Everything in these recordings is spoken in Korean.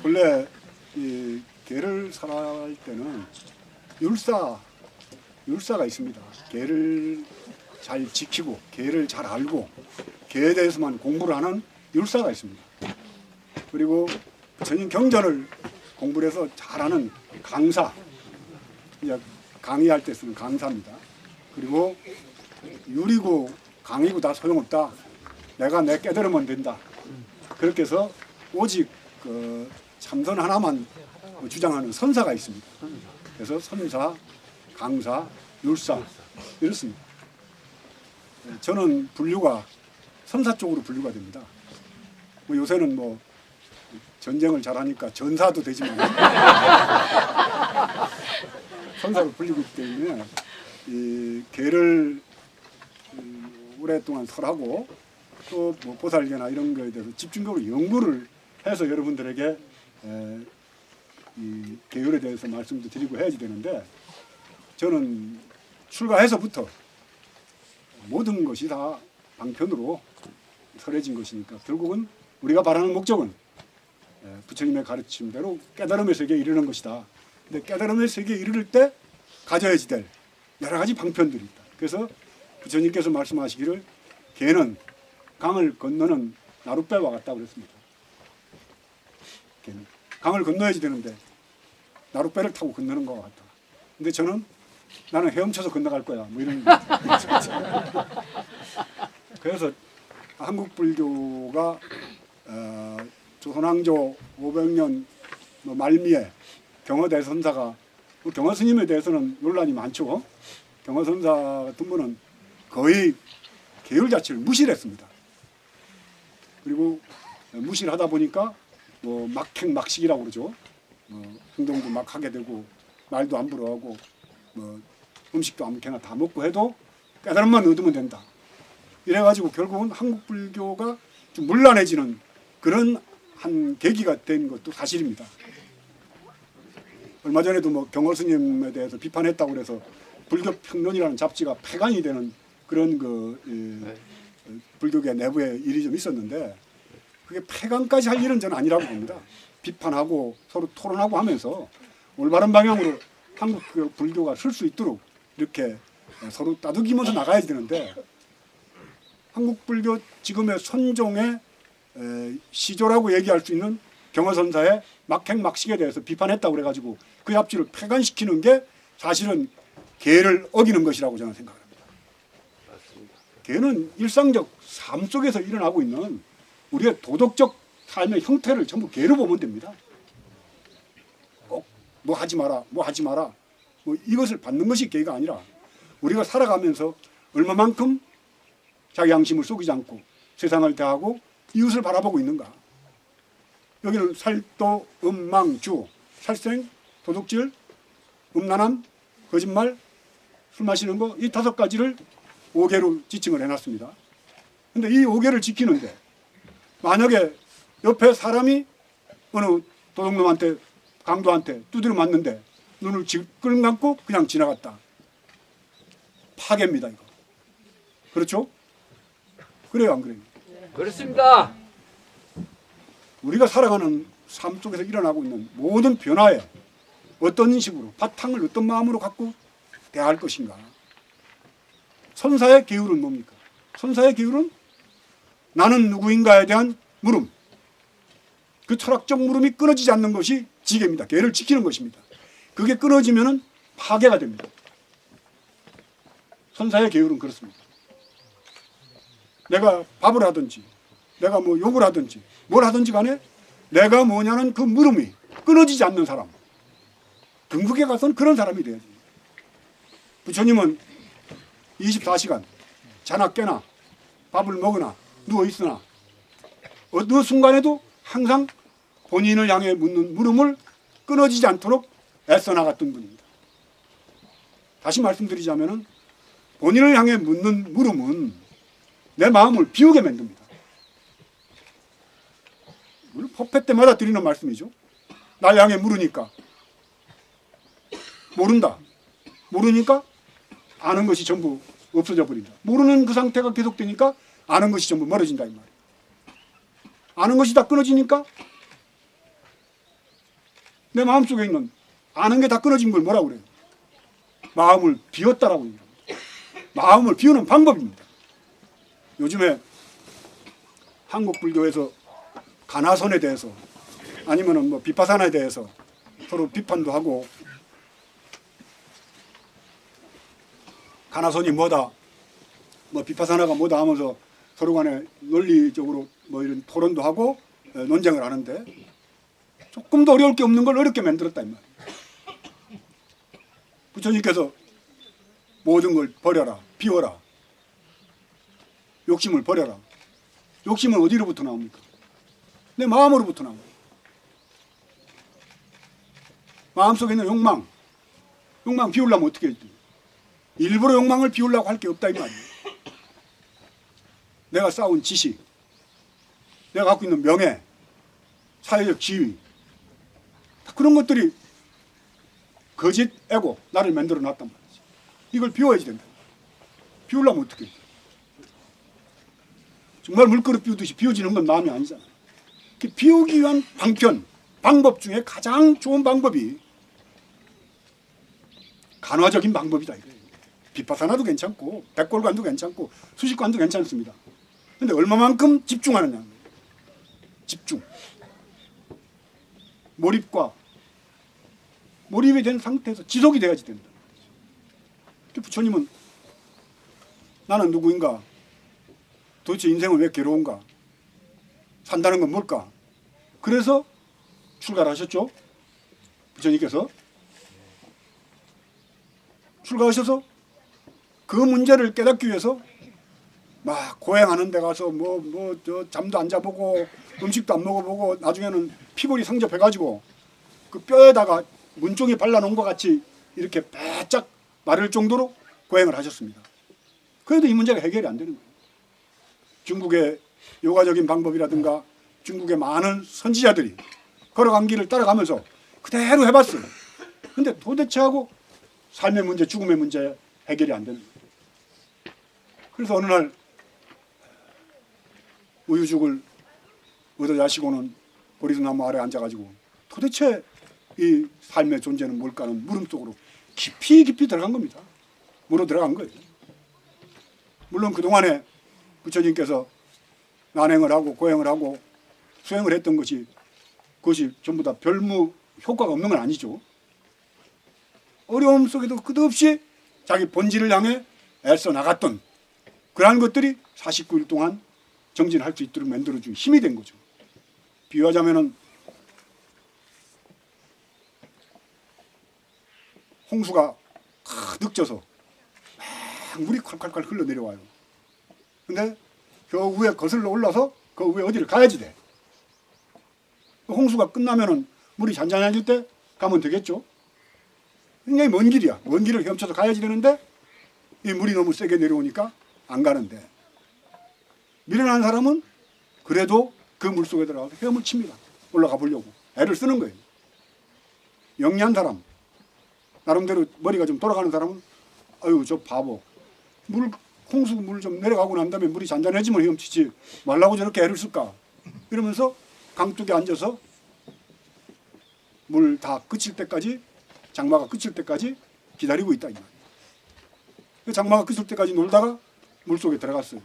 본래 이 개를 살할 때는 율사가 있습니다. 개를 잘 지키고 개를 잘 알고 개에 대해서만 공부를 하는 율사가 있습니다. 그리고 전인 경전을 공부를 해서 잘하는 강사, 이제 강의할 때 쓰는 강사입니다. 그리고 율이고 강이고 다 소용없다. 내가 내 깨달으면 된다. 그렇게 해서 오직 그 참선 하나만 주장하는 선사가 있습니다. 그래서 선사, 강사, 율사 이렇습니다. 저는 분류가 선사 쪽으로 분류가 됩니다. 뭐 요새는 뭐 전쟁을 잘하니까 전사도 되지만 선사로 불리기 때문에 이 개를 오랫동안 설하고 또 뭐 보살계나 이런 거에 대해서 집중적으로 연구를 해서 여러분들에게 이 계율에 대해서 말씀도 드리고 해야지 되는데 저는 출가해서부터 모든 것이 다 방편으로 설해진 것이니까 결국은 우리가 바라는 목적은 부처님의 가르침대로 깨달음의 세계에 이르는 것이다. 근데 깨달음의 세계에 이르를 때 가져야지 될 여러 가지 방편들이 있다. 그래서 부처님께서 말씀하시기를 개는 강을 건너는 나룻배와 같다 그랬습니다. 개는 강을 건너야지 되는데 나룻배를 타고 건너는 것과 같다. 근데 저는 나는 헤엄쳐서 건너갈 거야. 뭐 이런. 그래서 한국 불교가 조선왕조 500년 말미에 경허대선사가 경허스님에 대해서는 논란이 많죠. 경허선사 같은 분은 거의 계율 자체를 무시를 했습니다. 그리고 무시를 하다 보니까 뭐 막행막식이라고 그러죠. 행동도 막 하게 되고 말도 함부로 하고 뭐 음식도 아무렇게나 다 먹고 해도 깨달음만 얻으면 된다. 이래가지고 결국은 한국 불교가 좀 문란해지는 그런 한 계기가 된 것도 사실입니다. 얼마 전에도 뭐 경허스님에 대해서 비판했다고 그래서 불교평론이라는 잡지가 폐간이 되는 그런 불교계 내부의 일이 좀 있었는데 그게 폐간까지 할 일은 저는 아니라고 봅니다. 비판하고 서로 토론하고 하면서 올바른 방향으로 한국 불교가 쓸 수 있도록 이렇게 서로 따뜻이면서 나가야 되는데 한국 불교 지금의 선종의 시조라고 얘기할 수 있는 경허선사의 막행막식에 대해서 비판했다고 그래가지고 그 잡지를 폐간시키는 게 사실은 계를 어기는 것이라고 저는 생각합니다. 계는 일상적 삶 속에서 일어나고 있는 우리의 도덕적 삶의 형태를 전부 계로 보면 됩니다. 꼭 뭐 하지 마라, 뭐 하지 마라, 뭐 이것을 받는 것이 계가 아니라 우리가 살아가면서 얼마만큼 자기 양심을 속이지 않고 세상을 대하고 이웃을 바라보고 있는가. 여기는 살도, 음망주, 살생, 도둑질, 음란함, 거짓말, 술 마시는 거 이 5가지를 5개로 지칭을 해놨습니다. 근데 이 5개를 지키는데 만약에 옆에 사람이 어느 도둑놈한테 강도한테 두드려 맞는데 눈을 질끈 감고 그냥 지나갔다. 파괴입니다 이거. 그렇죠? 그래요 안 그래요? 그렇습니다. 우리가 살아가는 삶 속에서 일어나고 있는 모든 변화에 어떤 식으로 바탕을 어떤 마음으로 갖고 대할 것인가. 선사의 계율은 뭡니까? 선사의 계율은 나는 누구인가에 대한 물음. 그 철학적 물음이 끊어지지 않는 것이 지계입니다. 계를 지키는 것입니다. 그게 끊어지면 파괴가 됩니다. 선사의 계율은 그렇습니다. 내가 밥을 하든지 내가 뭐 욕을 하든지 뭘 하든지 간에 내가 뭐냐는 그 물음이 끊어지지 않는 사람. 궁극에 가서는 그런 사람이 돼야지. 부처님은 24시간 자나 깨나 밥을 먹으나 누워있으나 어느 순간에도 항상 본인을 향해 묻는 물음을 끊어지지 않도록 애써 나갔던 분입니다. 다시 말씀드리자면 본인을 향해 묻는 물음은 내 마음을 비우게 만듭니다. 물론 법회 때마다 드리는 말씀이죠. 날 향해 물으니까 모른다. 모르니까 아는 것이 전부 없어져 버린다. 모르는 그 상태가 계속되니까 아는 것이 전부 멀어진다 이 말이에요. 아는 것이 다 끊어지니까 내 마음속에 있는 아는 게 다 끊어진 걸 뭐라고 그래요? 마음을 비웠다라고 합니다. 마음을 비우는 방법입니다. 요즘에 한국 불교에서 가나선에 대해서 아니면은 뭐 비파사나에 대해서 서로 비판도 하고, 가나선이 뭐다, 뭐 비파사나가 뭐다 하면서 서로 간에 논리적으로 뭐 이런 토론도 하고 논쟁을 하는데, 조금 더 어려울 게 없는 걸 어렵게 만들었다 이 말이에요. 부처님께서 모든 걸 버려라, 비워라, 욕심을 버려라. 욕심은 어디로부터 나옵니까? 내 마음으로부터 나옵니다. 마음속에 있는 욕망 비우려면 어떻게 해야 돼요? 일부러 욕망을 비우려고 할 게 없다 이 말이에요. 내가 쌓은 지식, 내가 갖고 있는 명예, 사회적 지위, 그런 것들이 거짓 에고, 나를 만들어 놨단 말이지. 이걸 비워야지 된다. 비우려면 어떻게 해요? 정말 물그릇 비우듯이 비워지는 건 마음이 아니잖아요. 비우기 위한 방법 중에 가장 좋은 방법이 간화적인 방법이다 이거예요. 비파사나도 괜찮고 백골관도 괜찮고 수식관도 괜찮습니다. 그런데 얼마만큼 집중하느냐. 집중. 몰입이 된 상태에서 지속이 돼야지 된다. 부처님은 나는 누구인가? 도대체 인생은 왜 괴로운가? 산다는 건 뭘까? 그래서 출가를 하셨죠. 부처님께서 출가하셔서 그 문제를 깨닫기 위해서 막 고행하는 데 가서 저 잠도 안 자보고 음식도 안 먹어보고 나중에는 피골이 상접해가지고 그 뼈에다가 문종이 발라놓은 것 같이 이렇게 바짝 마를 정도로 고행을 하셨습니다. 그래도 이 문제가 해결이 안 되는 거예요. 중국의 요가적인 방법이라든가 중국의 많은 선지자들이 걸어간 길을 따라가면서 그대로 해봤어요. 근데 도대체 하고 삶의 문제, 죽음의 문제 해결이 안 되는 거예요. 그래서 어느 날 우유죽을 얻어 자시고는 보리수나무 아래 앉아가지고 도대체 이 삶의 존재는 뭘까는 물음 속으로 깊이 들어간 겁니다. 물어 들어간 거예요. 물론 그동안에 부처님께서 난행을 하고 고행을 하고 수행을 했던 것이 그것이 전부 다 별무 효과가 없는 건 아니죠. 어려움 속에도 끝없이 자기 본질을 향해 애써 나갔던 그러한 것들이 49일 동안 정진할 수 있도록 만들어준 힘이 된 거죠. 비유하자면은 홍수가 가득 져서 막 물이 콸콸콸 흘러내려와요. 근데 저 위에 거슬러 올라서 그 위에 어디를 가야지 돼. 홍수가 끝나면은 물이 잔잔해질 때 가면 되겠죠. 굉장히 먼 길이야. 먼 길을 헤엄쳐서 가야지 되는데 이 물이 너무 세게 내려오니까 안 가는데, 미련한 사람은 그래도 그 물속에 들어가서 헤엄을 칩니다. 올라가 보려고 애를 쓰는 거예요. 영리한 사람, 나름대로 머리가 좀 돌아가는 사람은 아유 저 바보, 홍수 물 좀 내려가고 난 다음에 물이 잔잔해지면 헤엄치지 말라고 저렇게 애를 쓸까, 이러면서 강둑에 앉아서 물 다 그칠 때까지, 장마가 그칠 때까지 기다리고 있다 이 말이에요. 장마가 그칠 때까지 놀다가 물속에 들어갔어요.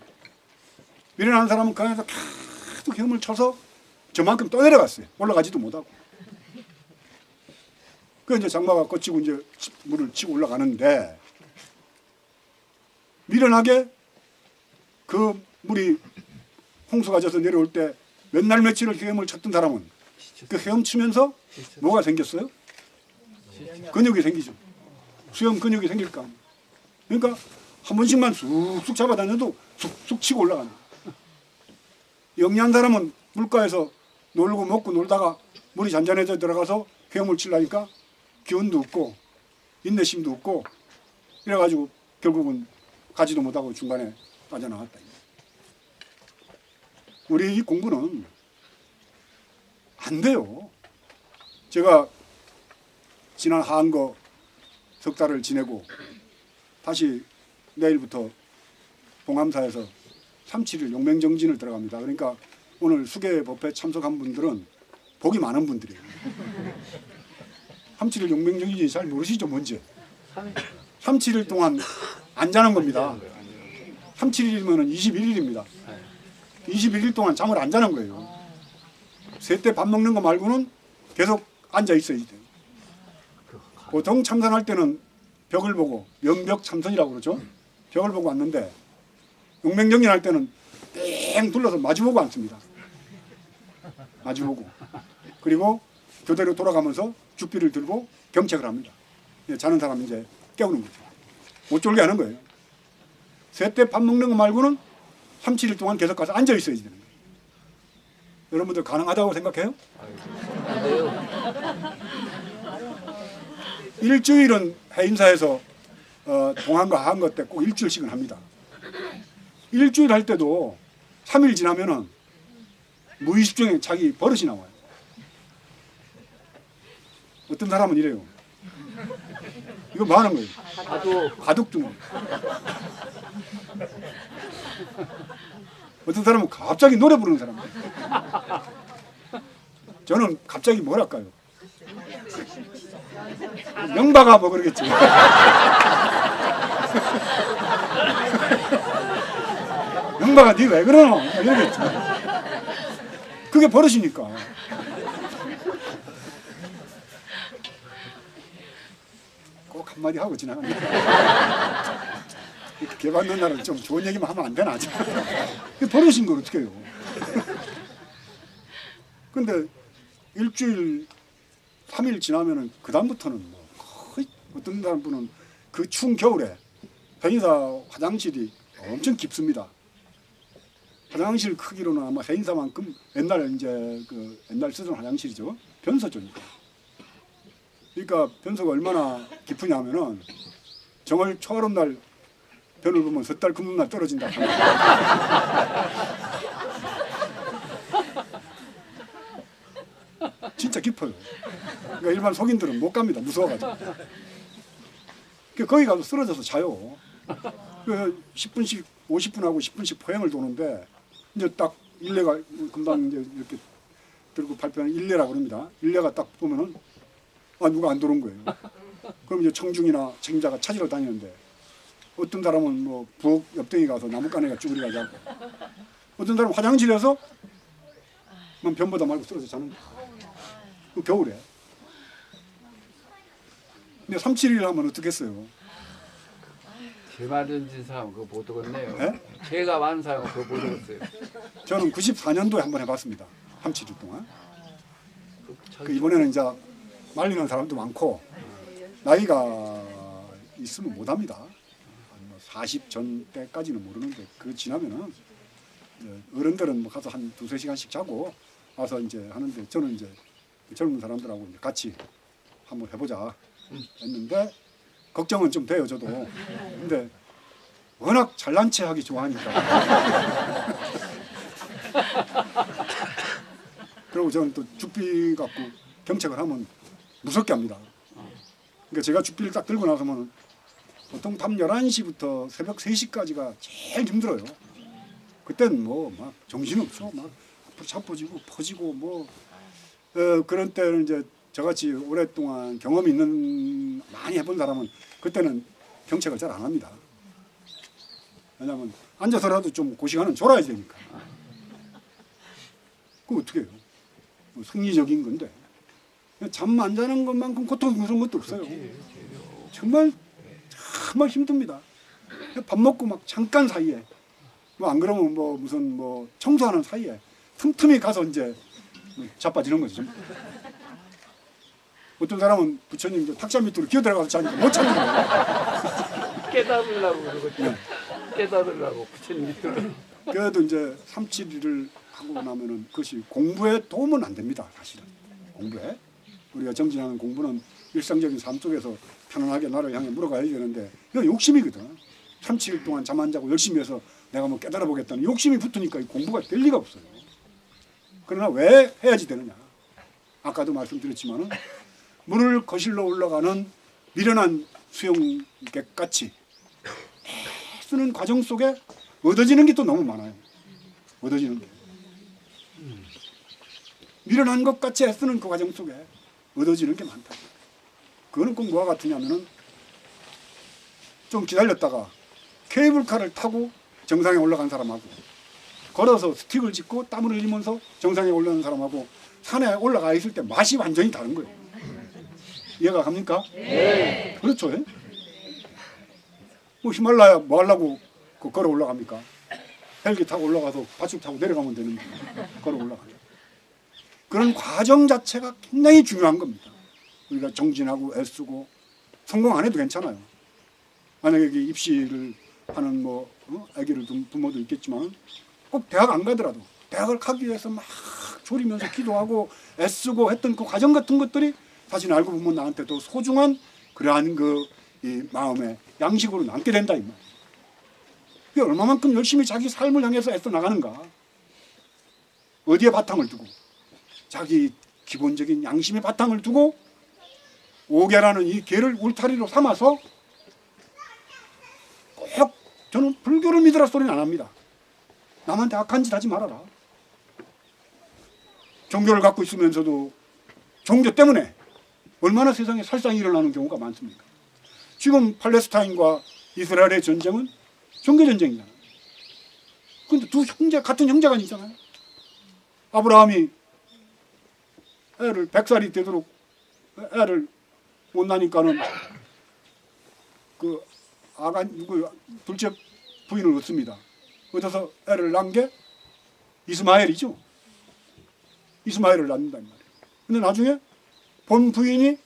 미련한 사람은 그 안에서 계속 헤엄을 쳐서 저만큼 또 내려갔어요. 올라가지도 못하고. 그 이제 장마가 거치고 이제 물을 치고 올라가는데, 미련하게 그 물이 홍수가 져서 내려올 때 몇 날 며칠을 헤엄을 쳤던 사람은 그 헤엄치면서 뭐가 생겼어요? 근육이 생기죠. 수염 근육이 생길까. 그러니까 한 번씩만 쑥쑥 잡아다녀도 쑥쑥 치고 올라갑니다. 영리한 사람은 물가에서 놀고 먹고 놀다가 물이 잔잔해져 들어가서 헤엄을 치려니까 기운도 없고 인내심도 없고 이래가지고 결국은 가지도 못하고 중간에 빠져나갔다. 우리 이 공부는 안 돼요. 제가 지난 한거 석 달을 지내고 다시 내일부터 봉암사에서 37일 용맹정진을 들어갑니다. 그러니까 오늘 수계 법회 참석한 분들은 복이 많은 분들이에요. 37일 용맹정인지 잘 모르시죠 뭔지. 37일 동안 안 자는 겁니다. 37일이면 21일입니다. 21일 동안 잠을 안 자는 거예요. 새 때 밥 먹는 거 말고는 계속 앉아 있어야 돼요. 보통 참선할 때는 벽을 보고 명벽 참선이라고 그러죠. 벽을 보고 앉는데 용맹정진 할 때는 땡 둘러서 마주보고 앉습니다. 마주보고. 그리고 교대로 돌아가면서 죽비를 들고 경책을 합니다. 자는 사람 이제 깨우는 거죠. 못 졸게 하는 거예요. 새 때 밥 먹는 거 말고는 37일 동안 계속 가서 앉아 있어야 되는 거예요. 여러분들 가능하다고 생각해요? 일주일은 해인사에서 동안과 하한거 때 꼭 일주일씩은 합니다. 일주일 할 때도 3일 지나면은 무의식 중에 자기 버릇이 나와요. 어떤 사람은 이래요. 이거 뭐 하는 거예요? 바둑 두는 거예요. 어떤 사람은 갑자기 노래 부르는 사람이에요. 저는 갑자기 뭐랄까요? 명바가 뭐 그러겠지. 명바가 니 왜 그러노? 이러겠지. 그게 버릇이니까. 꼭 한마디 하고 지나갑니다. 개 받는 날은 좀 좋은 얘기만 하면 안 되나? 그게 버릇인 걸 어떻게 해요? 근데 일주일 3일 지나면은 그 다음부터는 뭐 거의 어떤 사람분은 그 추운 겨울에 해인사 화장실이 엄청 깊습니다. 화장실 크기로는 아마 해인사만큼 옛날 이제 그 옛날 쓰던 화장실이죠. 변소조니까. 그러니까 변소가 얼마나 깊으냐면은 정월 초하룻 날 변을 보면 섣달 금음날 떨어진다. 진짜 깊어요. 그러니까 일반 속인들은 못 갑니다. 무서워가지고. 거기 가서 쓰러져서 자요. 10분씩 50분하고 10분씩 포행을 도는데 이제 딱 일례가 금방 이제 이렇게 들고 발표하는 일례라고 그럽니다. 일례가 딱 보면은 누가 안 들어온 거예요. 그럼 이제 청중이나 책임자가 찾으러 다니는데 어떤 사람은 뭐 부엌 옆동에 가서 나뭇가지가 쭈그리가 자고 어떤 사람은 화장실에서 변보다 말고 쓰러져 자는 거예요. 그 겨울에. 근데 37일 하면 어떻겠어요? 죄 많은 사람 그거 못 들었네요. 네? 죄가 많은 사람 그거 못 들었어요. 저는 94년도에 한번 해봤습니다. 37일 동안. 이번에는 이제 말리는 사람도 많고 나이가 있으면 못합니다. 40 전 때까지는 모르는데 그 지나면은 어른들은 뭐 가서 한 2-3시간씩 자고 와서 이제 하는데 저는 이제 젊은 사람들하고 이제 같이 한번 해보자 했는데 걱정은 좀 돼요 저도. 근데 워낙 잘난 체 하기 좋아하니까. 그리고 저는 또 죽비 갖고 경책을 하면 무섭게 합니다. 그러니까 제가 죽비를 딱 들고 나서면 보통 밤 11시부터 새벽 3시까지가 제일 힘들어요. 그때는 뭐 막 정신없어. 막 앞으로 자빠지고 퍼지고 뭐 그런 때는 이제 저같이 오랫동안 경험이 있는 많이 해본 사람은 그때는 경책을 잘 안 합니다. 왜냐하면 앉아서라도 좀 그 시간은 졸아야 되니까. 그럼 어떻게 해요? 뭐 승리적인 건데 잠 안 자는 것만큼 고통스러운 것도 없어요. 정말 힘듭니다. 밥 먹고 막 잠깐 사이에 뭐 안 그러면 뭐 무슨 뭐 청소하는 사이에 틈틈이 가서 이제 자빠지는 거죠. 어떤 사람은 부처님 탁자 밑으로 기어 들어가서 자니까 못 참는 거예요. 깨달으려고 그러거든요. 네. 깨달으려고 부처님 밑으로. 그래도 이제 37일을 하고 나면은 그것이 공부에 도움은 안 됩니다. 사실은 공부에 우리가 정진하는 공부는 일상적인 삶 속에서 편안하게 나를 향해 물어가야 되는데 이거 욕심이거든. 37일 동안 잠 안 자고 열심히 해서 내가 뭐 깨달아 보겠다는 욕심이 붙으니까 공부가 될 리가 없어요. 그러나 왜 해야지 되느냐? 아까도 말씀드렸지만은 물을 거실러 올라가는 미련한 수영객같이 쓰는 과정 속에 얻어지는 게 또 너무 많아요. 얻어지는 게. 미련한 것 같이 애쓰는 그 과정 속에 얻어지는 게 많다. 그거는 꼭 뭐와 같으냐면은 좀 기다렸다가 케이블카를 타고 정상에 올라간 사람하고 걸어서 스틱을 짚고 땀을 흘리면서 정상에 올라가는 사람하고 산에 올라가 있을 때 맛이 완전히 다른 거예요. 이해가 갑니까? 네. 그렇죠. 예? 뭐 히말라야 뭐 하려고 그 걸어 올라갑니까? 헬기 타고 올라가서 밧줄 타고 내려가면 되는데 걸어 올라가요. 그런 과정 자체가 굉장히 중요한 겁니다. 우리가 정진하고 애쓰고 성공 안 해도 괜찮아요. 만약에 여기 입시를 하는 뭐 아기를 둔 부모도 있겠지만 꼭 대학 안 가더라도 대학을 가기 위해서 막 졸이면서 기도하고 애쓰고 했던 그 과정 같은 것들이 사실 알고 보면 나한테 더 소중한 그러한 그 이 마음의 양식으로 남게 된다 이 말. 그게 얼마만큼 열심히 자기 삶을 향해서 애써 나가는가. 어디에 바탕을 두고 자기 기본적인 양심의 바탕을 두고 오계라는 이 개를 울타리로 삼아서 꼭 저는 불교를 믿으라 소리는 안 합니다. 남한테 악한 짓 하지 말아라. 종교를 갖고 있으면서도 종교 때문에 얼마나 세상에 살상이 일어나는 경우가 많습니까? 지금 팔레스타인과 이스라엘의 전쟁은 종교 전쟁이잖아요. 그런데 두 형제 같은 형제가 있잖아요. 아브라함이 애를 100살이 되도록 애를 못 나니까는 그 둘째 부인을 얻습니다. 얻어서 애를 낳은 게 이스마엘이죠. 이스마엘을 낳는다 이 말이에요. 근데 나중에 본 부인이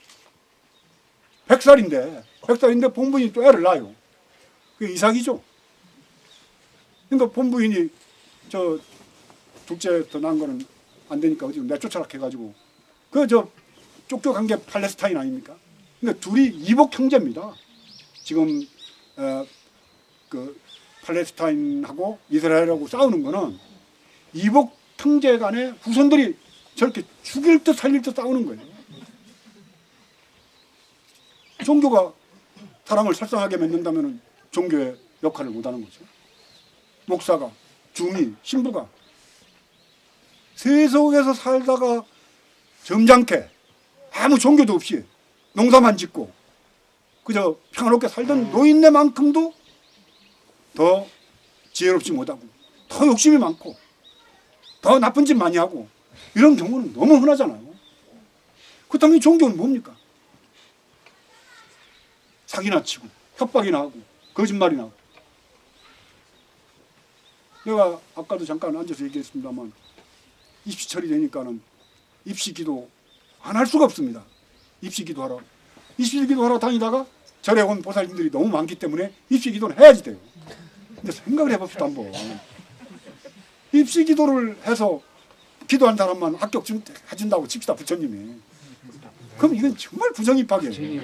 100살인데 본 부인이 또 애를 낳아요. 그게 이삭이죠. 그러니까 본 부인이 저 둘째 더 낳은 거는 안 되니까 어디 내쫓아라 해가지고 그 저 쫓겨간 게 팔레스타인 아닙니까? 그러니까 둘이 이복 형제입니다. 지금 그 팔레스타인하고 이스라엘하고 싸우는 거는 이복 형제 간의 후손들이 저렇게 죽일 듯 살릴 듯 싸우는 거예요. 종교가 사람을 살상하게 만든다면 종교의 역할을 못하는 거죠. 목사가, 중이, 신부가 세속에서 살다가 점잖게 아무 종교도 없이 농사만 짓고 그저 평화롭게 살던 노인네만큼도 더 지혜롭지 못하고 더 욕심이 많고 더 나쁜 짓 많이 하고 이런 경우는 너무 흔하잖아요. 그렇다면 종교는 뭡니까? 사기나 치고 협박이나 하고 거짓말이나 하고. 내가 아까도 잠깐 앉아서 얘기했습니다만 입시철이 되니까는 입시기도 안 할 수가 없습니다. 입시기도 하러 다니다가 절에 온 보살님들이 너무 많기 때문에 입시기도는 해야지 돼요. 근데 생각을 해봅시다 한번. 입시기도를 해서 기도한 사람만 합격 해준다고 칩시다 부처님이. 그럼 이건 정말 부정입학이에요.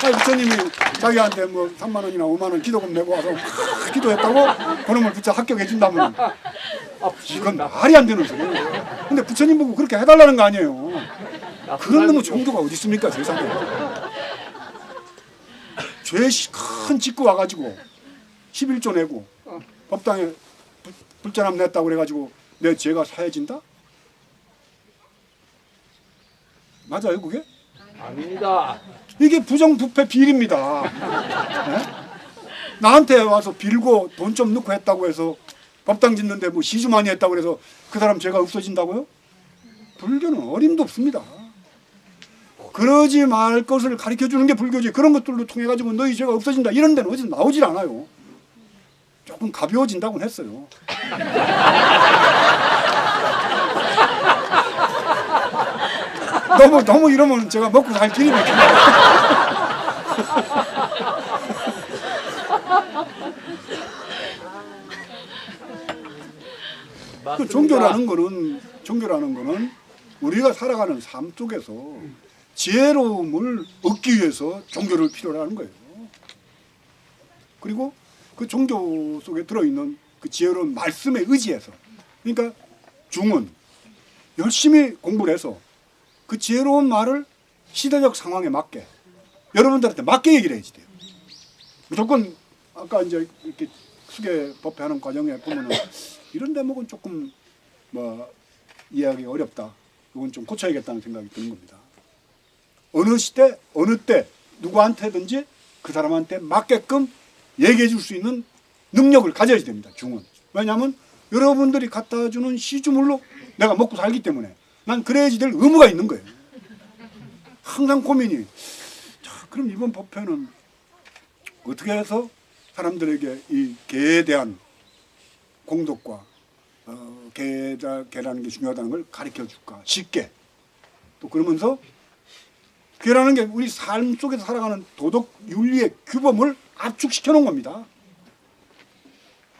부처님이 자기한테 뭐 3만 원이나 5만 원 기도금 내고 와서 막 기도했다고 그놈을 부처 합격해준다면 이건 말이 안 되는 소리예요. 근데 부처님 보고 그렇게 해달라는 거 아니에요. 그런 놈의 종교가 어디 있습니까 세상에. 죄 큰 짓고 와가지고 11조 내고 법당에 불전함 냈다고 그래가지고 내 죄가 사해진다? 맞아요 그게? 아닙니다. 이게 부정부패 비리입니다. 네? 나한테 와서 빌고 돈 좀 넣고 했다고 해서 법당 짓는데 뭐 시주 많이 했다고 해서 그 사람 죄가 없어진다고요? 불교는 어림도 없습니다. 그러지 말 것을 가르쳐주는 게 불교지. 그런 것들로 통해 가지고 너희 죄가 없어진다 이런 데는 어디서 나오질 않아요. 조금 가벼워진다고는 했어요. 너무 이러면 제가 먹고 살 길이 막힙니다. 그 종교라는 거는 우리가 살아가는 삶 속에서 지혜로움을 얻기 위해서 종교를 필요로 하는 거예요. 그리고 그 종교 속에 들어있는 그 지혜로운 말씀에 의지해서, 그러니까 중은 열심히 공부를 해서 그 지혜로운 말을 시대적 상황에 맞게 여러분들한테 맞게 얘기를 해야지 돼요. 무조건 아까 이제 이렇게 수계 법회하는 과정에 보면은 이런 대목은 조금 뭐 이해하기 어렵다. 이건 좀 고쳐야겠다는 생각이 드는 겁니다. 어느 시대, 어느 때 누구한테든지 그 사람한테 맞게끔 얘기해 줄 수 있는 능력을 가져야 됩니다. 중은. 왜냐하면 여러분들이 갖다 주는 시주물로 내가 먹고 살기 때문에 난 그래야지 될 의무가 있는 거예요. 항상 고민이 자, 그럼 이번 법회는 어떻게 해서 사람들에게 이 개에 대한 공덕과 개라는 게 중요하다는 걸 가르쳐 줄까 쉽게 또 그러면서 개라는 게 우리 삶 속에서 살아가는 도덕 윤리의 규범을 압축시켜 놓은 겁니다.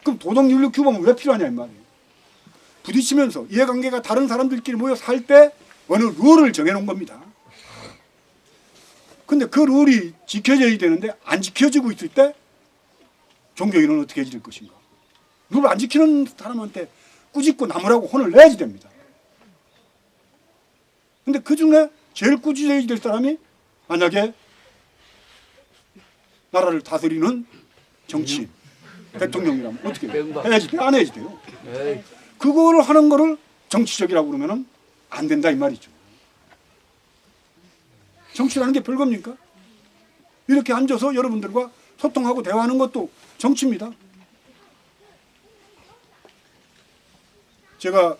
그럼 도덕 윤리 규범은 왜 필요하냐 이 말이에요. 부딪히면서 이해관계가 다른 사람들끼리 모여 살 때 어느 룰을 정해 놓은 겁니다. 근데 그 룰이 지켜져야 되는데 안 지켜지고 있을 때 종교인은 어떻게 해질 것인가. 룰을 안 지키는 사람한테 꾸짖고 나무라고 혼을 내야지 됩니다. 근데 그 중에 제일 꾸짖어야 될 사람이 만약에 나라를 다스리는 정치인, 대통령이라면 어떻게 해요? 해야지 돼요? 안 해야지 돼요? 에이. 그거를 하는 거를 정치적이라고 그러면은 안 된다 이 말이죠. 정치라는 게 별겁니까? 이렇게 앉아서 여러분들과 소통하고 대화하는 것도 정치입니다. 제가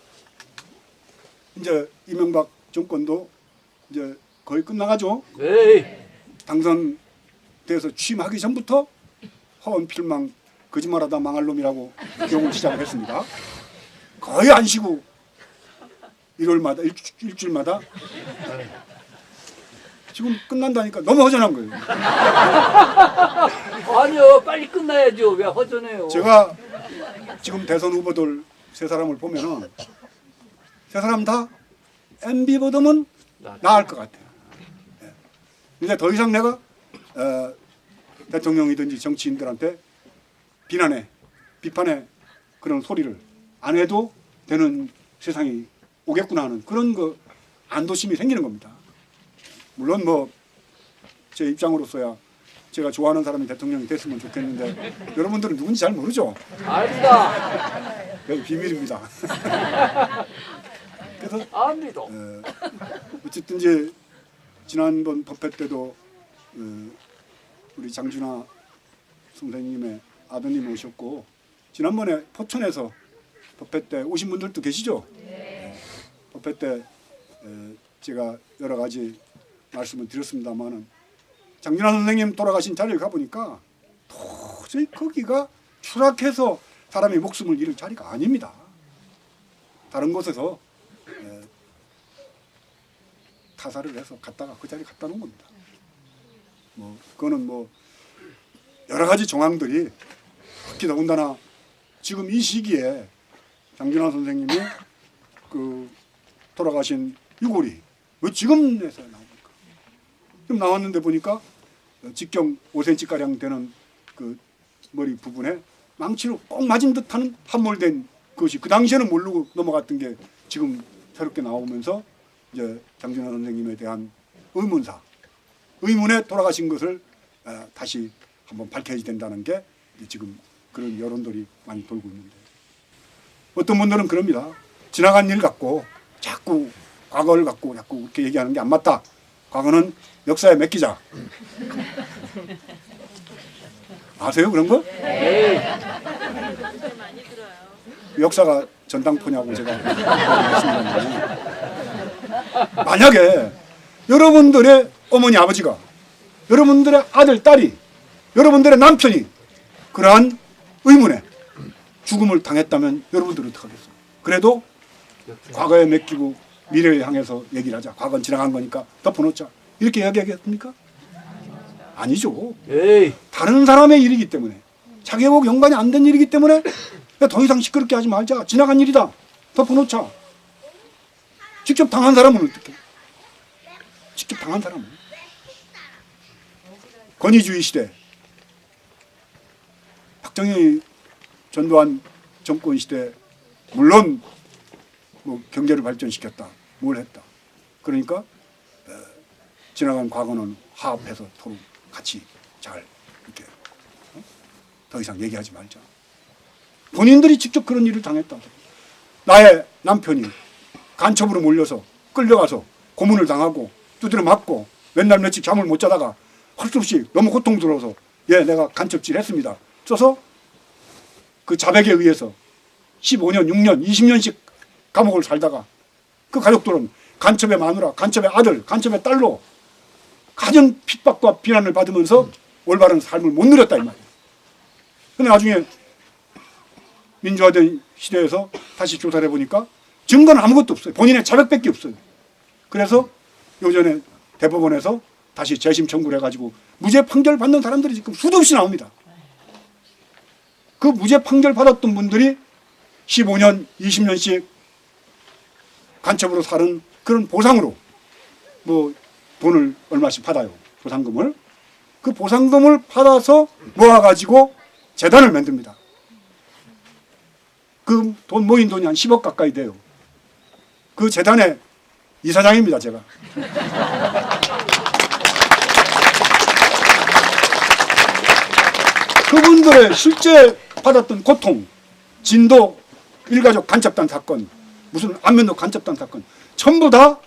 이제 이명박 정권도 이제 거의 끝나가죠. 에이. 당선돼서 취임하기 전부터 허언 필망 거짓말하다 망할 놈이라고 기용을 시작을 했습니다. 거의 안 쉬고 일요일마다 일주일마다 지금 끝난다니까 너무 허전한 거예요. 아니요, 빨리 끝나야죠. 왜 허전해요? 제가 지금 대선 후보들 세 사람을 보면은 세 사람 다 MB보다는 나을 것 같아요. 예. 이제 더 이상 내가 대통령이든지 정치인들한테 비판의 그런 소리를 안 해도 되는 세상이 오겠구나 하는 그런 그 안도심이 생기는 겁니다. 물론 뭐 제 입장으로서야 제가 좋아하는 사람이 대통령이 됐으면 좋겠는데 여러분들은 누군지 잘 모르죠. 압니다. 여기 비밀입니다. 그래서 압니다. 어쨌든 이제 지난번 법회 때도 우리 장준하 선생님의 아드님 오셨고 지난번에 포천에서 법회 때 오신 분들도 계시죠? 네. 법회 때 제가 여러 가지 말씀을 드렸습니다만은 장준하 선생님 돌아가신 자리를 가보니까 도저히 거기가 추락해서 사람의 목숨을 잃을 자리가 아닙니다. 다른 곳에서 타살을 해서 갔다가 그 자리에 갖다 놓은 겁니다. 뭐 그거는 뭐 여러 가지 정황들이 특히 더군다나 지금 이 시기에 장준하 선생님이 그 돌아가신 유골이 왜 지금에서 나옵니까? 지금 나왔는데 보니까 직경 5cm 가량 되는 그 머리 부분에 망치로 꼭 맞은 듯한 함몰된 것이 그 당시에는 모르고 넘어갔던 게 지금 새롭게 나오면서 이제 장준하 선생님에 대한 의문에 돌아가신 것을 다시 한번 밝혀야 된다는 게 지금 그런 여론들이 많이 돌고 있는데 어떤 분들은 그럽니다. 지나간 일 갖고 자꾸 과거를 갖고 자꾸 이렇게 얘기하는 게 안 맞다. 과거는 역사에 맡기자. 아세요 그런 거? 에이. 역사가 전당포냐고 제가 말씀드렸는데 만약에 여러분들의 어머니 아버지가 여러분들의 아들 딸이 여러분들의 남편이 그러한 의문에 죽음을 당했다면 여러분들은 어떻게 하겠어요? 그래도 과거에 맡기고 미래를 향해서 얘기를 하자. 과거는 지나간 거니까 덮어놓자. 이렇게 이야기하겠습니까? 아니죠. 에이. 다른 사람의 일이기 때문에 자기하고 연관이 안 된 일이기 때문에 더 이상 시끄럽게 하지 말자. 지나간 일이다. 덮어놓자. 직접 당한 사람은 어떻게? 직접 당한 사람은 권위주의 시대 박정희 전두환 정권 시대 물론 뭐 경제를 발전시켰다. 뭘 했다. 그러니까 지나간 과거는 화합해서 서로 같이 잘 이렇게 더 이상 얘기하지 말자. 본인들이 직접 그런 일을 당했다. 나의 남편이 간첩으로 몰려서 끌려가서 고문을 당하고 두드려 맞고 맨날 며칠 잠을 못 자다가 할 수 없이 너무 고통스러워서 예, 내가 간첩질 했습니다. 써서 그 자백에 의해서 15년, 6년, 20년씩 감옥을 살다가 그 가족들은 간첩의 마누라, 간첩의 아들, 간첩의 딸로 가진 핍박과 비난을 받으면서 올바른 삶을 못 누렸다 이 말이에요. 근데 나중에 민주화된 시대에서 다시 조사를 해보니까 증거는 아무것도 없어요. 본인의 자백밖에 없어요. 그래서 요전에 대법원에서 다시 재심 청구를 해가지고 무죄 판결 받는 사람들이 지금 수도 없이 나옵니다. 그 무죄 판결 받았던 분들이 15년, 20년씩 간첩으로 사는 그런 보상으로 뭐 돈을 얼마씩 받아요. 보상금을. 그 보상금을 받아서 모아가지고 재단을 만듭니다. 그 돈 모인 돈이 한 10억 가까이 돼요. 그 재단의 이사장입니다, 제가. 그분들의 실제 받았던 고통, 진도 일가족 간첩단 사건, 무슨 안면도 간첩단 사건, 전부 다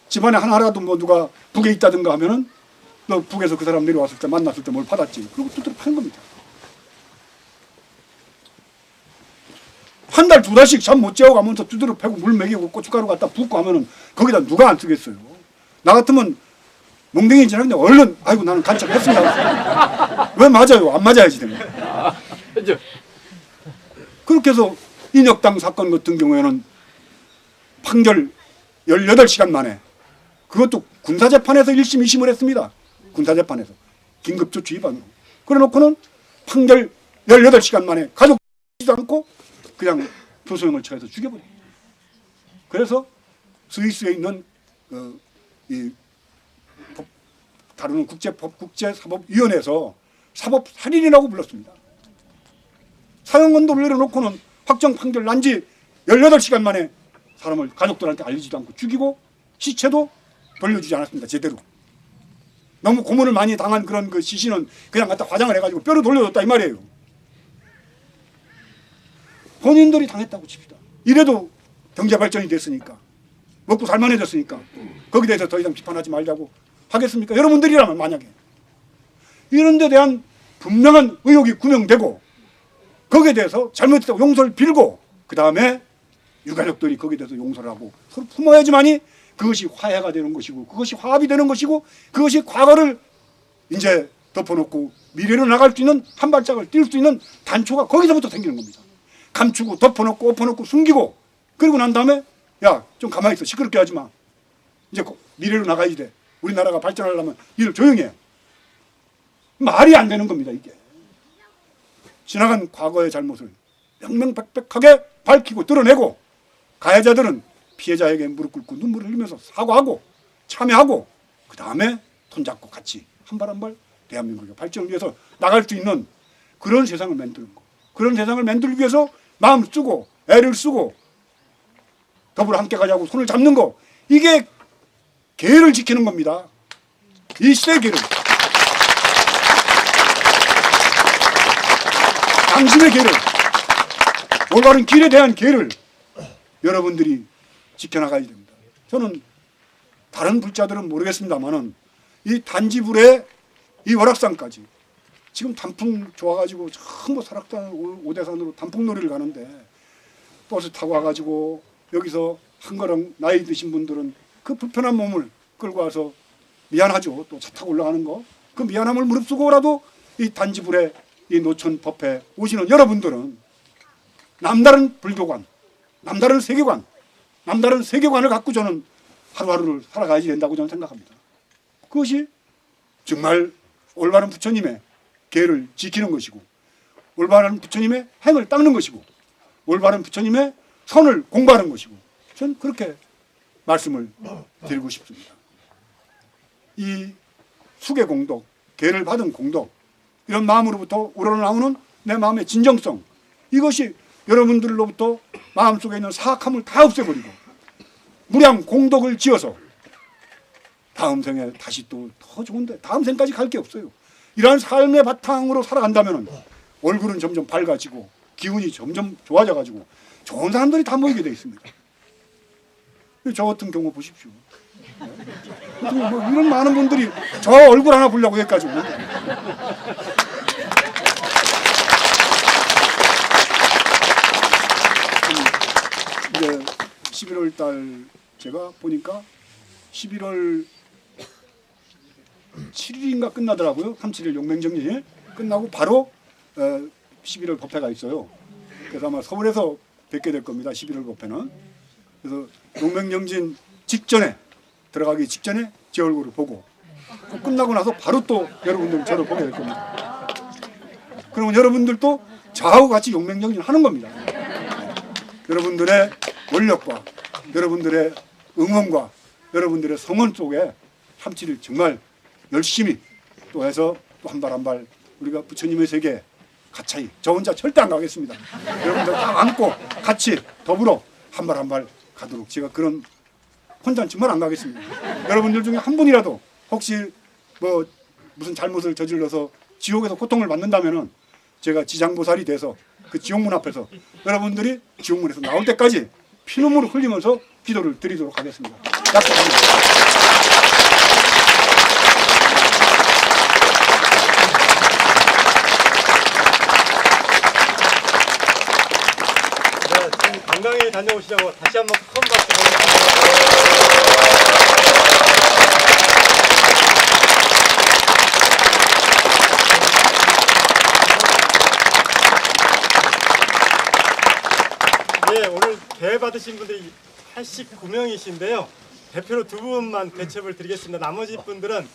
집안에 하나라도 뭐 누가 북에 있다든가 하면은 너 북에서 그 사람 내려왔을 때 만났을 때 뭘 받았지. 그리고 두드려 파는 겁니다. 한 달, 두 달씩 잠 못 자고 가면서 두드려 패고 물 먹이고 고춧가루 갖다 붓고 하면은 거기다 누가 안 쓰겠어요. 나 같으면 몽댕이 지나는데 얼른 아이고 나는 간첩했습니다. 왜 맞아요? 안 맞아야지 됩니다. 그렇게 해서 인혁당 사건 같은 경우에는 판결 18시간 만에 그것도 군사재판에서 1심, 2심을 했습니다. 군사재판에서 긴급조치 위반으로. 그래 놓고는 판결 18시간 만에 가족도 않고 그냥 교수형을 처해서 죽여버려요. 그래서 스위스에 있는 이 다루는 국제사법위원회에서 사법살인이라고 불렀습니다. 사형언도를 내려놓고는 확정 판결 난 지 18시간 만에 사람을 가족들한테 알리지도 않고 죽이고 시체도 돌려주지 않았습니다. 제대로. 너무 고문을 많이 당한 그런 그 시신은 그냥 갖다 화장을 해가지고 뼈로 돌려줬다 이 말이에요. 본인들이 당했다고 칩시다. 이래도 경제 발전이 됐으니까 먹고 살만해졌으니까 거기에 대해서 더 이상 비판하지 말자고 하겠습니까? 여러분들이라면 만약에 이런 데 대한 분명한 의혹이 구명되고 거기에 대해서 잘못했다고 용서를 빌고 그 다음에 유가족들이 거기에 대해서 용서를 하고 서로 품어야지만이 그것이 화해가 되는 것이고 그것이 화합이 되는 것이고 그것이 과거를 이제 덮어놓고 미래로 나갈 수 있는 한 발짝을 뛸 수 있는 단초가 거기서부터 생기는 겁니다. 감추고 덮어놓고 엎어놓고 숨기고 그리고 난 다음에 야 좀 가만히 있어 시끄럽게 하지 마 이제 미래로 나가야지 돼 우리나라가 발전하려면 일을 조용히 해 말이 안 되는 겁니다. 이게 지나간 과거의 잘못을 명명백백하게 밝히고 드러내고 가해자들은 피해자에게 무릎 꿇고 눈물을 흘리면서 사과하고 참여하고 그 다음에 손잡고 같이 한 발 한 발 대한민국의 발전을 위해서 나갈 수 있는 그런 세상을 만드는 거 그런 세상을 만들기 위해서 마음 쓰고 애를 쓰고 더불어 함께 가자고 손을 잡는 거 이게 계를 지키는 겁니다. 이 시대의 계를 당신의 계를 올바른 길에 대한 계를 여러분들이 지켜나가야 됩니다. 저는 다른 불자들은 모르겠습니다만은 이 단지불의 이 월악산까지 지금 단풍 좋아가지고 전부 설악산 오대산으로 단풍놀이를 가는데 버스 타고 와가지고 여기서 한 걸음 나이 드신 분들은 그 불편한 몸을 끌고 와서 미안하죠. 또 차 타고 올라가는 거. 그 미안함을 무릅쓰고라도 이 단지불의 이 노천 법회 오시는 여러분들은 남다른 불교관, 남다른 세계관, 남다른 세계관을 갖고 저는 하루하루를 살아가야지 된다고 저는 생각합니다. 그것이 정말 올바른 부처님의 계를 지키는 것이고 올바른 부처님의 행을 닦는 것이고 올바른 부처님의 선을 공부하는 것이고 저는 그렇게 말씀을 드리고 싶습니다. 이 수계 공덕, 계를 받은 공덕 이런 마음으로부터 우러나오는 내 마음의 진정성 이것이 여러분들로부터 마음속에 있는 사악함을 다 없애버리고 무량 공덕을 지어서 다음 생에 다시 또 더 좋은데 다음 생까지 갈 게 없어요. 이러한 삶의 바탕으로 살아간다면 얼굴은 점점 밝아지고 기운이 점점 좋아져가지고 좋은 사람들이 다 모이게 돼 있습니다. 저 같은 경우 보십시오. 어떻게 뭐 이런 많은 분들이 저 얼굴 하나 보려고 여기까지 오는데. 이제 11월 달 제가 보니까 11월 7일인가 끝나더라고요. 37일 용맹정진이 끝나고 바로 11월 법회가 있어요. 그래서 아마 서울에서 뵙게 될 겁니다. 11월 법회는. 그래서 용맹정진 직전에 들어가기 직전에 제 얼굴을 보고 또 끝나고 나서 바로 또 여러분들 저를 보게 될 겁니다. 그러면 여러분들도 저하고 같이 용맹정진 하는 겁니다. 여러분들의 원력과 여러분들의 응원과 여러분들의 성원 속에 37일 정말 열심히 또 해서 또 한 발 한 발 우리가 부처님의 세계 가차이 저 혼자 절대 안 가겠습니다. 여러분들 다 안고 같이 더불어 한 발 한 발 가도록 제가 그런 혼자는 정말 안 가겠습니다. 여러분들 중에 한 분이라도 혹시 뭐 무슨 잘못을 저질러서 지옥에서 고통을 받는다면은 제가 지장보살이 돼서 그 지옥문 앞에서 여러분들이 지옥문에서 나올 때까지 피눈물을 흘리면서 기도를 드리도록 하겠습니다. 약속합니다. 네, 건강히 다녀오시라고 다시 한번 큰 박수 보내드립니다. 네, 오늘 개 받으신 분들이 89명이신데요. 대표로 두 분만 배첩을 드리겠습니다. 나머지 분들은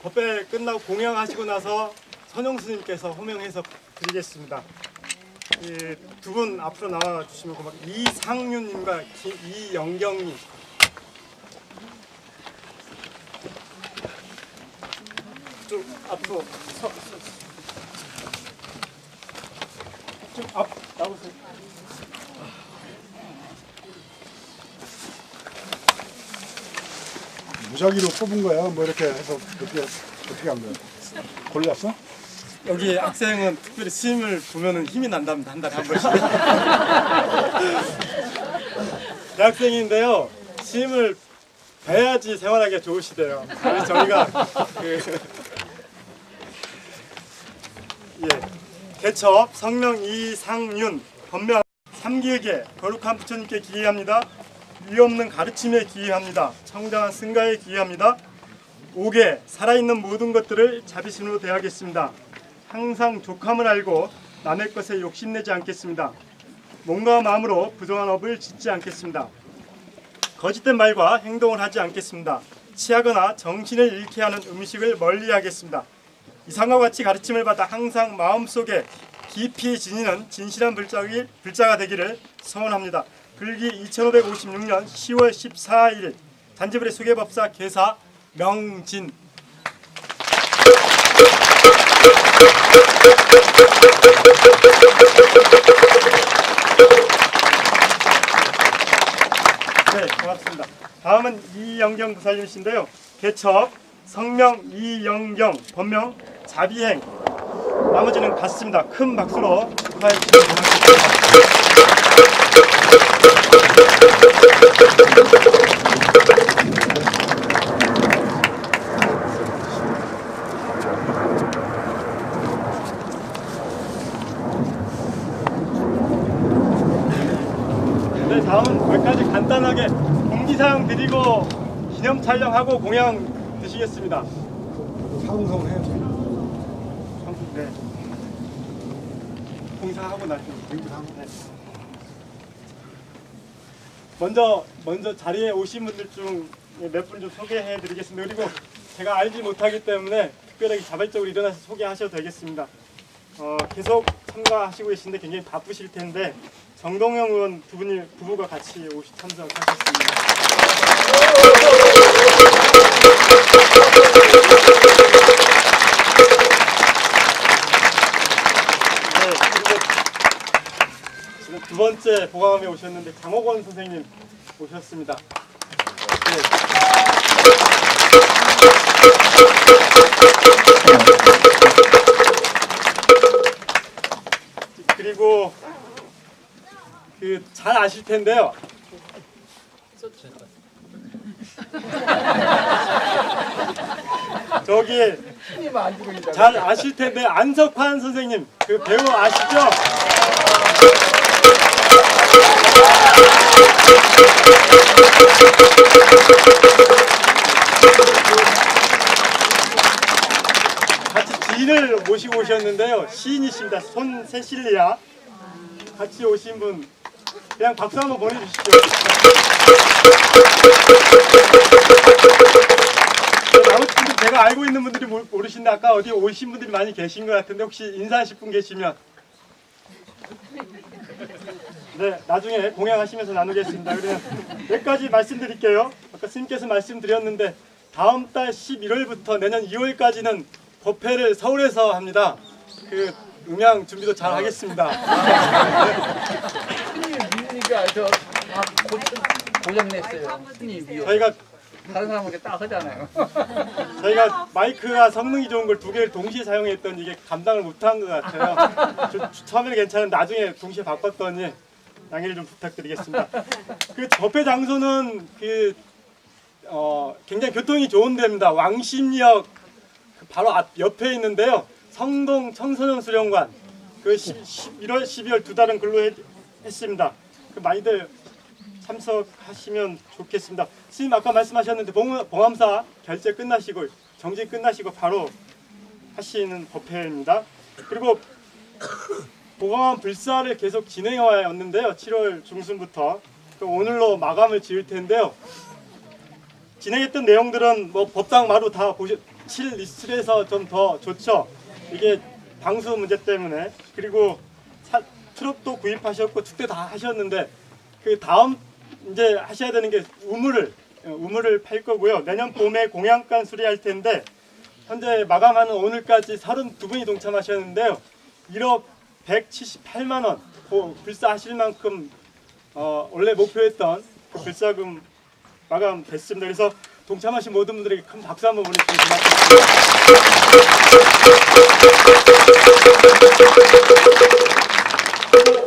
법회 끝나고 공양하시고 나서 선용 스님께서 호명해서 드리겠습니다. 두 분 앞으로 나와 주시면 고맙습니다. 이상윤님과 이영경님. 좀 앞으로 좀 앞 나오세요. 무작위로 뽑은 거야. 뭐 이렇게 해서 어떻게 한 거야? 골랐어? 여기 학생은 특별히 스님을 보면은 힘이 난답니다. 한 달에 한 번씩. 대학생인데요. 스님을 뵈야지 생활하기가 좋으시대요. 그래서 저희가 개첩 성명 이상윤 법명 삼기에게 거룩한 부처님께 기의합니다. 위없는 가르침에 기의합니다. 청정한 승가에 기의합니다. 5개 살아있는 모든 것들을 자비심으로 대하겠습니다. 항상 족함을 알고 남의 것에 욕심내지 않겠습니다. 몸과 마음으로 부정한 업을 짓지 않겠습니다. 거짓된 말과 행동을 하지 않겠습니다. 취하거나 정신을 잃게 하는 음식을 멀리하겠습니다. 이상과 같이 가르침을 받아 항상 마음속에 깊이 지니는 진실한 불자가 되기를 소원합니다. 글기 2556년 10월 14일 잔지불의 수계법사 계사 명진. 네, 고맙습니다. 다음은 이영경 부사님이신데요. 개첩 성명 이영경 본명 자비행. 나머지는 같습니다. 큰 박수로 축하해 주시면 고맙습니다. 네, 다음은 거기까지 간단하게 공지사항 드리고 기념 촬영하고 공양 드시겠습니다. 사응성을 해야지. 네. 공사하고 나중에. 네. 먼저 자리에 오신 분들 중 몇 분 좀 소개해 드리겠습니다. 그리고 제가 알지 못하기 때문에 특별하게 자발적으로 일어나서 소개하셔도 되겠습니다. 계속 참가하시고 계신데 굉장히 바쁘실 텐데 정동영 의원 부부가 같이 참석하셨습니다. 네, 그리고 지금 두 번째 보강함에 오셨는데 장옥원 선생님 오셨습니다. 네. 그리고 잘 아실 텐데요. 저기 잘 아실 텐데 안석환 선생님 그 배우 아시죠? 같이 지인을 모시고 오셨는데요. 시인이십니다. 손세실리아. 같이 오신 분 그냥 박수 한번 보내주시죠. 나머지 분들 제가 알고 있는 분들이 모르시는데 아까 어디 오신 분들이 많이 계신 것 같은데 혹시 인사하실 분 계시면 네 나중에 공양하시면서 나누겠습니다. 그러면 몇 가지 말씀드릴게요. 아까 스님께서 말씀드렸는데 다음 달 11월부터 내년 2월까지는 법회를 서울에서 합니다. 그 음향 준비도 잘 하겠습니다. 스님 미우니까 저다 고장냈어요. 스님 미우. 저희가 다른 사람에게 딱 하잖아요. 저희가 마이크가 성능이 좋은 걸 두 개를 동시에 사용했더니 이게 감당을 못한 것 같아요. 처음에는 괜찮은데 나중에 동시에 바꿨더니 양해를 좀 부탁드리겠습니다. 그 법회 장소는 굉장히 교통이 좋은 데입니다. 왕십리역 바로 앞 옆에 있는데요. 성동 청소년 수련관 11월, 12월 두 달은 근로했습니다. 많이들 참석하시면 좋겠습니다. 스님 아까 말씀하셨는데 봉암사 결제 끝나시고 정지 끝나시고 바로 하시는 법회입니다. 그리고 보강암 불사를 계속 진행해 왔는데요. 7월 중순부터 오늘로 마감을 지을 텐데요. 진행했던 내용들은 뭐 법당 마루 다 칠 리스트에서 좀 더 좋죠. 이게 방수 문제 때문에 그리고 트럭도 구입하셨고 축대 다 하셨는데 그 다음 이제 하셔야 되는 게 우물을 팔 거고요. 내년 봄에 공양간 수리할 텐데 현재 마감하는 오늘까지 32분이 동참하셨는데요. 1억 178만 원 불사하실 만큼 원래 목표했던 그 불사금 마감됐습니다. 그래서 동참하신 모든 분들에게 큰 박수 한번 보내주시면 고맙겠습니다.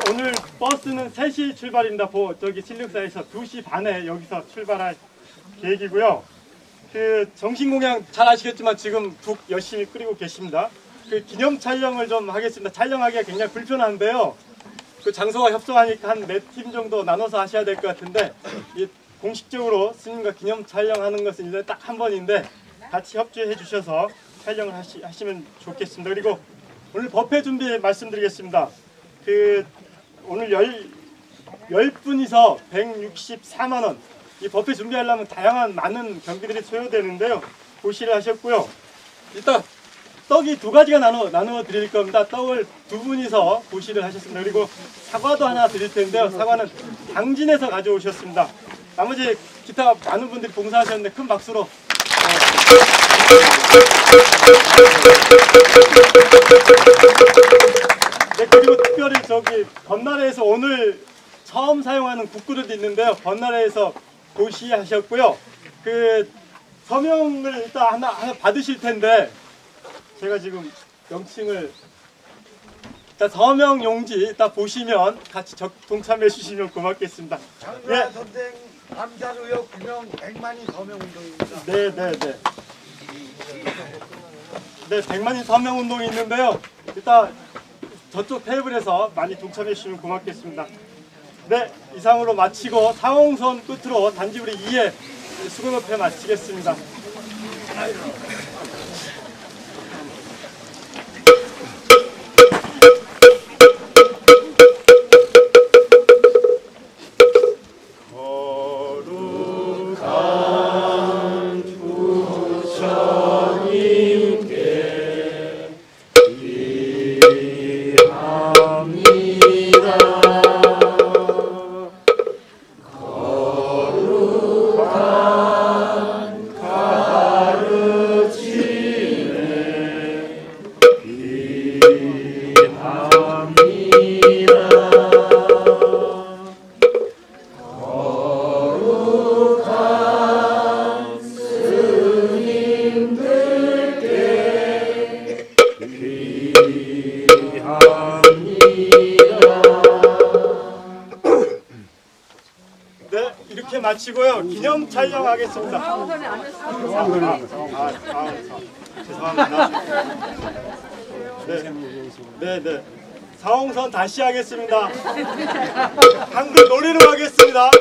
오늘 버스는 3시 출발입니다. 저기 신륙사에서 2시 반에 여기서 출발할 계획이고요. 그 정신공양 잘 아시겠지만 지금 북 열심히 끓이고 계십니다. 그 기념 촬영을 좀 하겠습니다. 촬영하기가 굉장히 불편한데요. 그 장소가 협소하니까 한 4팀 정도 나눠서 하셔야 될 것 같은데 공식적으로 스님과 기념 촬영하는 것은 1년에 딱 한 번인데 같이 협조해 주셔서 촬영을 하시면 좋겠습니다. 그리고 오늘 법회 준비 말씀드리겠습니다. 오늘 10분이서 164만 원. 이 법회 준비하려면 다양한 많은 경비들이 소요되는데요. 고시를 하셨고요. 일단 떡이 2가지가 나누어 드릴 겁니다. 떡을 2분이서 고시를 하셨습니다. 그리고 사과도 하나 드릴 텐데요. 사과는 당진에서 가져오셨습니다. 나머지 기타 많은 분들이 봉사하셨는데 큰 박수로 네, 그리고 특별히 저기 번나라에서 오늘 처음 사용하는 국그릇이 있는데요. 번나라에서 고시하셨고요. 그 서명을 일단 하나 받으실 텐데 제가 지금 명칭을 일단 서명 용지 일단 보시면 같이 동참해 주시면 고맙겠습니다. 장수라 선생 암살 의혹 규명 100만인 서명 운동입니다. 네네네. 네, 100만인 서명 운동이 있는데요. 일단 저쪽 테이블에서 많이 동참해 주시면 고맙겠습니다. 네, 이상으로 마치고 상홍선 끝으로 단지부리 2회 수금협회 마치겠습니다. 이제 마치고요. 기념 촬영하겠습니다. 죄송합니다. 네. 사홍선 다시 하겠습니다. 한글 노래로 하겠습니다.